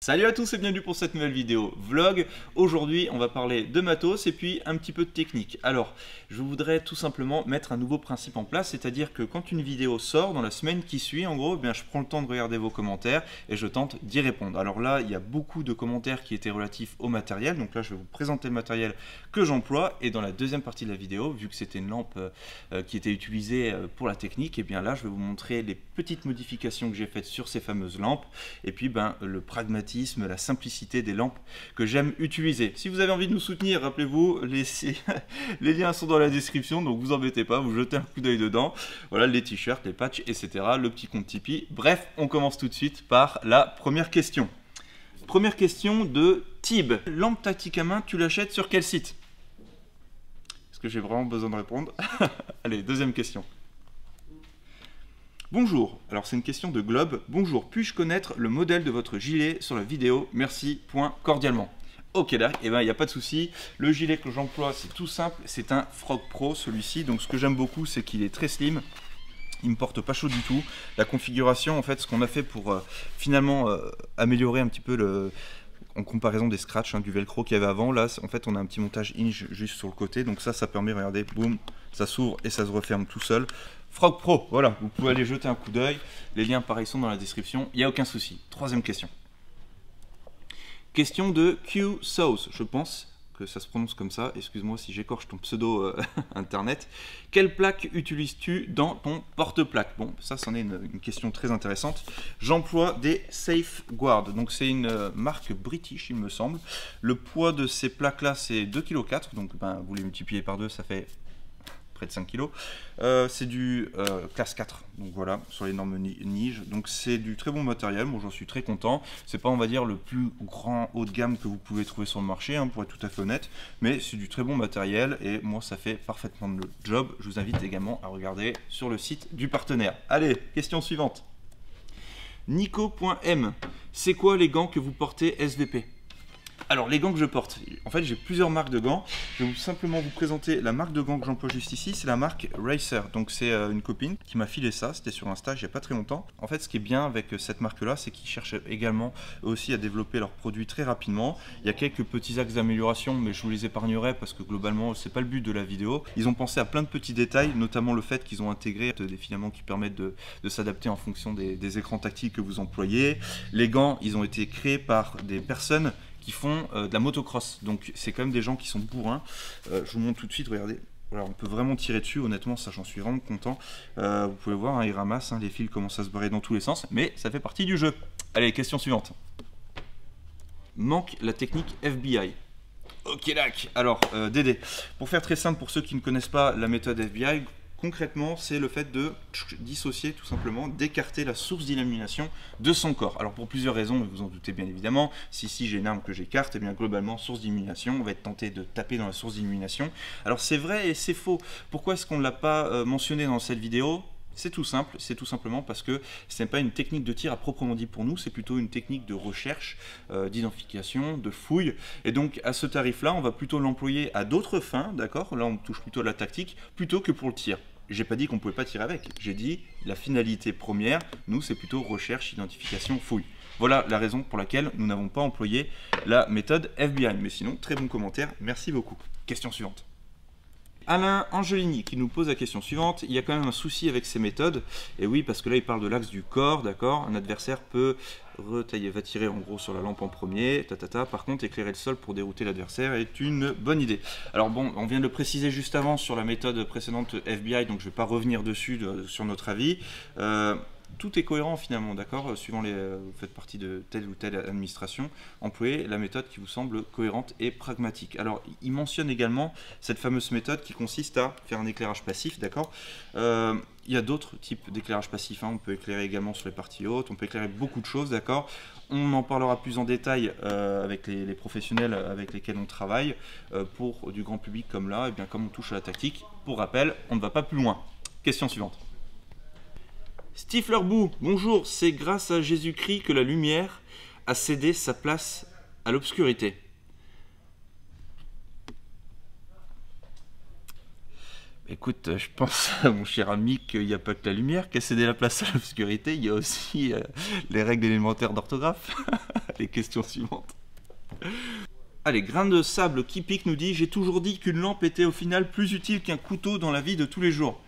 Salut à tous et bienvenue pour cette nouvelle vidéo vlog. Aujourd'hui on va parler de matos et puis un petit peu de technique. Alors je voudrais tout simplement mettre un nouveau principe en place, c'est-à-dire que quand une vidéo sort dans la semaine qui suit, en gros, je prends le temps de regarder vos commentaires et je tente d'y répondre. Alors là il y a beaucoup de commentaires qui étaient relatifs au matériel, donc là je vais vous présenter le matériel que j'emploie et dans la deuxième partie de la vidéo, vu que c'était une lampe qui était utilisée pour la technique, et bien là je vais vous montrer les petites modifications que j'ai faites sur ces fameuses lampes et puis le pragmatisme, la simplicité des lampes que j'aime utiliser. Si vous avez envie de nous soutenir, rappelez-vous, les liens sont dans la description, donc vous embêtez pas, vous jetez un coup d'œil dedans. Voilà, les t-shirts, les patchs, etc. Le petit compte Tipeee. Bref, on commence tout de suite par la première question. Première question de Tib. Lampe tactique à main, tu l'achètes sur quel site? Est-ce que j'ai vraiment besoin de répondre? Allez, deuxième question. Bonjour, alors c'est une question de Globe. Bonjour, puis-je connaître le modèle de votre gilet sur la vidéo? Merci, point cordialement. Ok, là, il n'y a pas de souci. Le gilet que j'emploie, c'est tout simple. C'est un Frog Pro, celui-ci. Donc ce que j'aime beaucoup, c'est qu'il est très slim. Il ne me porte pas chaud du tout. La configuration, en fait, ce qu'on a fait pour finalement améliorer un petit peu en comparaison des scratchs, du velcro qu'il y avait avant, là en fait on a un petit montage hinge juste sur le côté, donc ça permet, regardez, boum, ça s'ouvre et ça se referme tout seul. Frog Pro, voilà, vous pouvez aller jeter un coup d'œil, les liens pareil sont dans la description, il n'y a aucun souci. Troisième question. Question de Q Sauce, je pense que ça se prononce comme ça, excuse-moi si j'écorche ton pseudo internet. Quelle plaque utilises-tu dans ton porte-plaque? Bon, ça c'en est une question très intéressante. J'emploie des Safeguard, donc c'est une marque british il me semble. Le poids de ces plaques là c'est 2,4 kg, donc vous les multipliez par 2, ça fait près de 5 kg. C'est du classe 4, donc voilà, sur les normes Nige. Donc c'est du très bon matériel, moi j'en suis très content. C'est pas, on va dire, le plus grand haut de gamme que vous pouvez trouver sur le marché, pour être tout à fait honnête, mais c'est du très bon matériel et moi ça fait parfaitement le job. Je vous invite également à regarder sur le site du partenaire. Allez, question suivante. Nico.m, c'est quoi les gants que vous portez SVP? Alors les gants que je porte, en fait j'ai plusieurs marques de gants. Je vais simplement vous présenter la marque de gants que j'emploie juste ici, c'est la marque Racer. Donc c'est une copine qui m'a filé ça, c'était sur un stage il n'y a pas très longtemps. En fait ce qui est bien avec cette marque là, c'est qu'ils cherchent également aussi à développer leurs produits très rapidement. Il y a quelques petits axes d'amélioration, mais je vous les épargnerai parce que globalement c'est pas le but de la vidéo. Ils ont pensé à plein de petits détails, notamment le fait qu'ils ont intégré des filaments qui permettent de s'adapter en fonction des écrans tactiles que vous employez. Les gants, ils ont été créés par des personnes qui font de la motocross, donc c'est quand même des gens qui sont bourrins. Je vous montre tout de suite, regardez, voilà, on peut vraiment tirer dessus, honnêtement ça j'en suis vraiment content. Vous pouvez voir, ils ramassent, les fils commencent à se barrer dans tous les sens, mais ça fait partie du jeu. Allez, question suivante. Manque la technique FBI. Ok, lac. Alors Dédé, pour faire très simple pour ceux qui ne connaissent pas la méthode FBI, concrètement, c'est le fait de dissocier tout simplement, d'écarter la source d'illumination de son corps. Alors pour plusieurs raisons, vous en doutez bien évidemment, si j'ai une arme que j'écarte, et bien globalement, source d'illumination, on va être tenté de taper dans la source d'illumination. Alors c'est vrai et c'est faux. Pourquoi est-ce qu'on ne l'a pas mentionné dans cette vidéo ? C'est tout simple, c'est tout simplement parce que ce n'est pas une technique de tir à proprement dit pour nous, c'est plutôt une technique de recherche, d'identification, de fouille. Et donc à ce tarif-là, on va plutôt l'employer à d'autres fins, d'accord? Là on touche plutôt à la tactique, plutôt que pour le tir. J'ai pas dit qu'on pouvait pas tirer avec, j'ai dit la finalité première, nous c'est plutôt recherche, identification, fouille. Voilà la raison pour laquelle nous n'avons pas employé la méthode FBI. Mais sinon, très bon commentaire, merci beaucoup. Question suivante. Alain Angelini qui nous pose la question suivante. Il y a quand même un souci avec ces méthodes. Et oui, parce que là, il parle de l'axe du corps, d'accord? Un adversaire peut va tirer en gros sur la lampe en premier, Par contre, éclairer le sol pour dérouter l'adversaire est une bonne idée. Alors bon, on vient de le préciser juste avant sur la méthode précédente FBI, donc je ne vais pas revenir dessus sur notre avis. Tout est cohérent finalement, d'accord? Suivant vous faites partie de telle ou telle administration, employez la méthode qui vous semble cohérente et pragmatique. Alors, il mentionne également cette fameuse méthode qui consiste à faire un éclairage passif, d'accord? Il y a d'autres types d'éclairage passif, on peut éclairer également sur les parties hautes, on peut éclairer beaucoup de choses, d'accord? On en parlera plus en détail avec les professionnels avec lesquels on travaille. Pour du grand public comme là, et bien comme on touche à la tactique, pour rappel, on ne va pas plus loin. Question suivante. Stiflerbou, bonjour, c'est grâce à Jésus-Christ que la lumière a cédé sa place à l'obscurité. Écoute, je pense, mon cher ami, qu'il n'y a pas que la lumière qui a cédé la place à l'obscurité, il y a aussi les règles élémentaires d'orthographe. Les questions suivantes. Allez, grain de sable qui pique nous dit: j'ai toujours dit qu'une lampe était au final plus utile qu'un couteau dans la vie de tous les jours.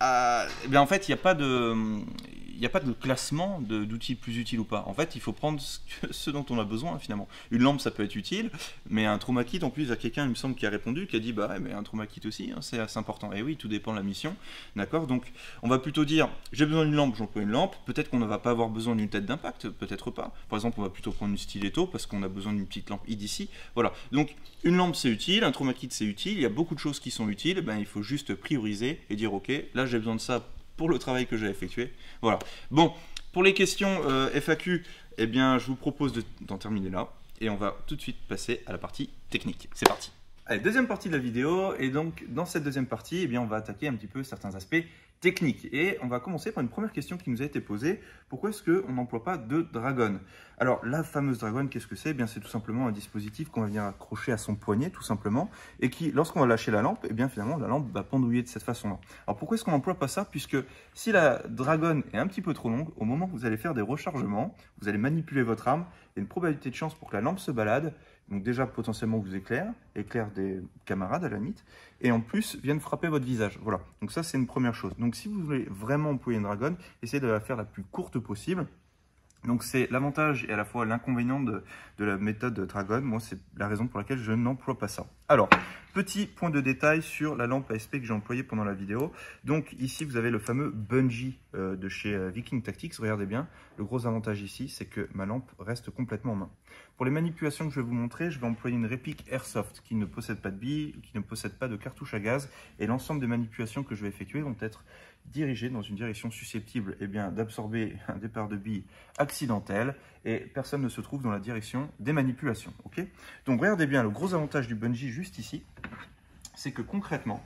Eh bien en fait, il n'y a pas de classement d'outils plus utiles ou pas. En fait, il faut prendre ce dont on a besoin finalement. Une lampe, ça peut être utile, mais un trauma kit, en plus, il y a quelqu'un, il me semble, qui a répondu, qui a dit: bah ouais, mais un trauma kit aussi, hein, c'est assez important. Et oui, tout dépend de la mission, d'accord. Donc, on va plutôt dire: j'ai besoin d'une lampe, j'emploie une lampe. Peut-être qu'on ne va pas avoir besoin d'une tête d'impact, peut-être pas. Par exemple, on va plutôt prendre une stiletto parce qu'on a besoin d'une petite lampe ici. Voilà. Donc, une lampe, c'est utile, un trauma kit, c'est utile. Il y a beaucoup de choses qui sont utiles. Ben, il faut juste prioriser et dire: ok, là, j'ai besoin de ça pour le travail que j'ai effectué. Voilà. Bon, pour les questions FAQ, eh bien, je vous propose d'en terminer là. Et on va tout de suite passer à la partie technique. C'est parti. Allez, deuxième partie de la vidéo. Et donc, dans cette deuxième partie, eh bien, on va attaquer un petit peu certains aspects techniques. Et on va commencer par une première question qui nous a été posée. Pourquoi est-ce qu'on n'emploie pas de dragon? Alors, la fameuse dragon, qu'est-ce que c'est? Eh bien, c'est tout simplement un dispositif qu'on va venir accrocher à son poignet, tout simplement, et qui, lorsqu'on va lâcher la lampe, eh bien, finalement, la lampe va pendouiller de cette façon-là. Alors, pourquoi est-ce qu'on n'emploie pas ça? Puisque si la dragon est un petit peu trop longue, au moment où vous allez faire des rechargements, vous allez manipuler votre arme, il y a une probabilité de chance pour que la lampe se balade. Donc déjà, potentiellement, vous éclaire des camarades à la limite, et en plus, viennent frapper votre visage. Voilà, donc ça, c'est une première chose. Donc si vous voulez vraiment employer une dragon, essayez de la faire la plus courte possible. Donc c'est l'avantage et à la fois l'inconvénient de la méthode Dragon. Moi, c'est la raison pour laquelle je n'emploie pas ça. Alors, petit point de détail sur la lampe ASP que j'ai employée pendant la vidéo. Donc ici, vous avez le fameux bungee de chez Viking Tactics. Regardez bien, le gros avantage ici, c'est que ma lampe reste complètement en main. Pour les manipulations que je vais vous montrer, je vais employer une réplique Airsoft qui ne possède pas de billes, qui ne possède pas de cartouche à gaz. Et l'ensemble des manipulations que je vais effectuer vont être dirigées dans une direction susceptible d'absorber un départ de billes accidentel, et personne ne se trouve dans la direction des manipulations. Okay, donc regardez bien, le gros avantage du bungee juste ici, c'est que concrètement,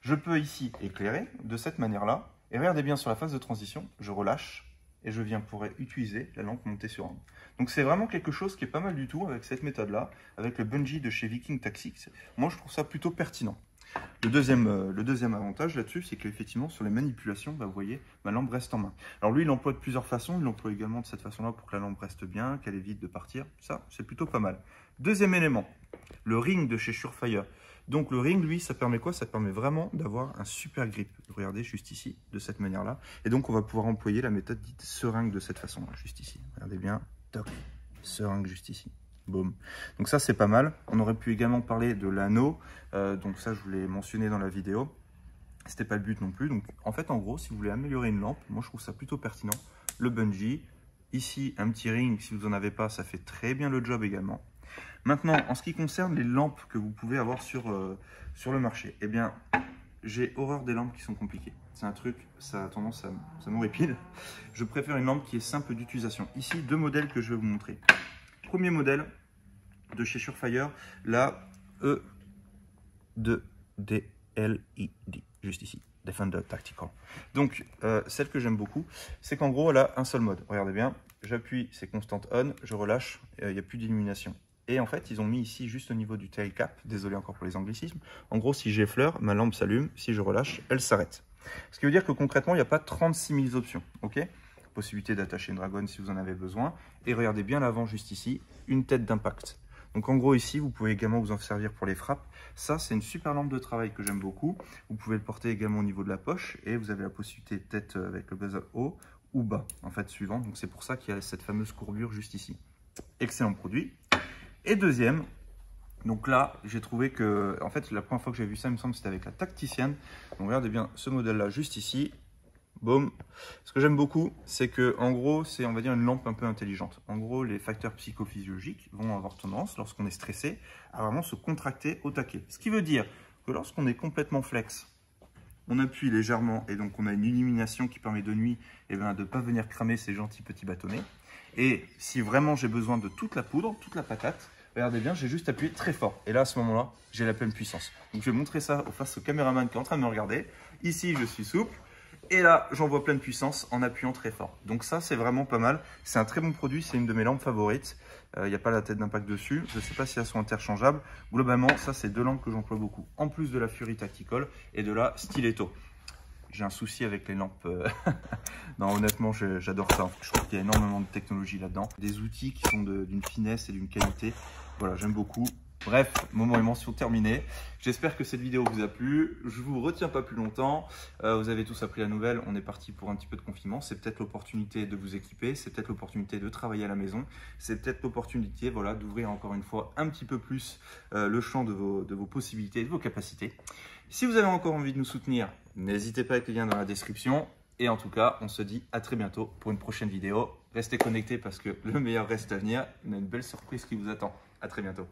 je peux ici éclairer de cette manière-là, et regardez bien sur la phase de transition, je relâche, et je pourrais utiliser la lampe montée sur arme. Donc c'est vraiment quelque chose qui est pas mal du tout avec cette méthode-là, avec le bungee de chez Viking Tactics. Moi, je trouve ça plutôt pertinent. Le deuxième avantage là-dessus, c'est qu'effectivement, sur les manipulations, bah, vous voyez, ma lampe reste en main. Alors lui, il l'emploie de plusieurs façons. Il l'emploie également de cette façon-là pour que la lampe reste bien, qu'elle évite de partir. Ça, c'est plutôt pas mal. Deuxième élément, le ring de chez Surefire. Donc le ring, lui, ça permet quoi? Ça permet vraiment d'avoir un super grip. Regardez juste ici, de cette manière-là. Et donc, on va pouvoir employer la méthode dite seringue de cette façon-là, juste ici. Regardez bien, toc, seringue juste ici. Boum. Donc ça, c'est pas mal. On aurait pu également parler de l'anneau. Donc ça, je vous l'ai mentionné dans la vidéo. C'était pas le but non plus. Donc en fait, en gros, si vous voulez améliorer une lampe, moi, je trouve ça plutôt pertinent. Le bungee. Ici, un petit ring. Si vous n'en avez pas, ça fait très bien le job également. Maintenant, en ce qui concerne les lampes que vous pouvez avoir sur le marché, eh bien, j'ai horreur des lampes qui sont compliquées. C'est un truc, ça a tendance ça m'horripile. Je préfère une lampe qui est simple d'utilisation. Ici, deux modèles que je vais vous montrer. Premier modèle de chez Surefire, la E2DLED, juste ici, Defender Tactical. Donc, celle que j'aime beaucoup, c'est qu'en gros, elle a un seul mode. Regardez bien, j'appuie, c'est constant on, je relâche, il n'y a plus d'illumination. Et en fait, ils ont mis ici, juste au niveau du tail cap, désolé encore pour les anglicismes, en gros, si j'effleure, ma lampe s'allume, si je relâche, elle s'arrête. Ce qui veut dire que concrètement, il n'y a pas 36 000 options, ok ? Possibilité d'attacher une dragon si vous en avez besoin. Et regardez bien l'avant juste ici, une tête d'impact. Donc en gros ici, vous pouvez également vous en servir pour les frappes. Ça, c'est une super lampe de travail que j'aime beaucoup. Vous pouvez le porter également au niveau de la poche et vous avez la possibilité de tête avec le bezel haut ou bas, en fait, suivant. Donc c'est pour ça qu'il y a cette fameuse courbure juste ici. Excellent produit. Et deuxième, donc là, j'ai trouvé que, en fait, la première fois que j'ai vu ça, il me semble, c'était avec la Tactician. Donc regardez bien ce modèle-là juste ici. Boum. Ce que j'aime beaucoup, c'est que en gros, c'est on va dire une lampe un peu intelligente. En gros, les facteurs psychophysiologiques vont avoir tendance, lorsqu'on est stressé, à vraiment se contracter au taquet. Ce qui veut dire que lorsqu'on est complètement flex, on appuie légèrement et donc on a une illumination qui permet de nuit de ne pas venir cramer ces gentils petits bâtonnets. Et si vraiment j'ai besoin de toute la poudre, toute la patate, regardez bien, j'ai juste appuyé très fort. Et là, à ce moment-là, j'ai la pleine puissance. Donc je vais montrer ça face au caméraman qui est en train de me regarder. Ici, je suis souple. Et là, j'envoie pleine puissance en appuyant très fort. Donc ça, c'est vraiment pas mal. C'est un très bon produit, c'est une de mes lampes favorites. Il n'y a pas la tête d'impact dessus. Je ne sais pas si elles sont interchangeables. Globalement, ça, c'est deux lampes que j'emploie beaucoup. En plus de la Fury Tactical et de la Stiletto. j'ai un souci avec les lampes. Non, honnêtement, j'adore ça. Je trouve qu'il y a énormément de technologie là-dedans. Des outils qui sont d'une finesse et d'une qualité. Voilà, j'aime beaucoup. Bref, moment et mention terminée. J'espère que cette vidéo vous a plu. Je vous retiens pas plus longtemps. Vous avez tous appris la nouvelle. On est parti pour un petit peu de confinement. C'est peut-être l'opportunité de vous équiper. C'est peut-être l'opportunité de travailler à la maison. C'est peut-être l'opportunité, voilà, d'ouvrir encore une fois un petit peu plus le champ de vos possibilités, de vos capacités. Si vous avez encore envie de nous soutenir, n'hésitez pas avec le lien dans la description. Et en tout cas, on se dit à très bientôt pour une prochaine vidéo. Restez connectés parce que le meilleur reste à venir. On a une belle surprise qui vous attend. À très bientôt.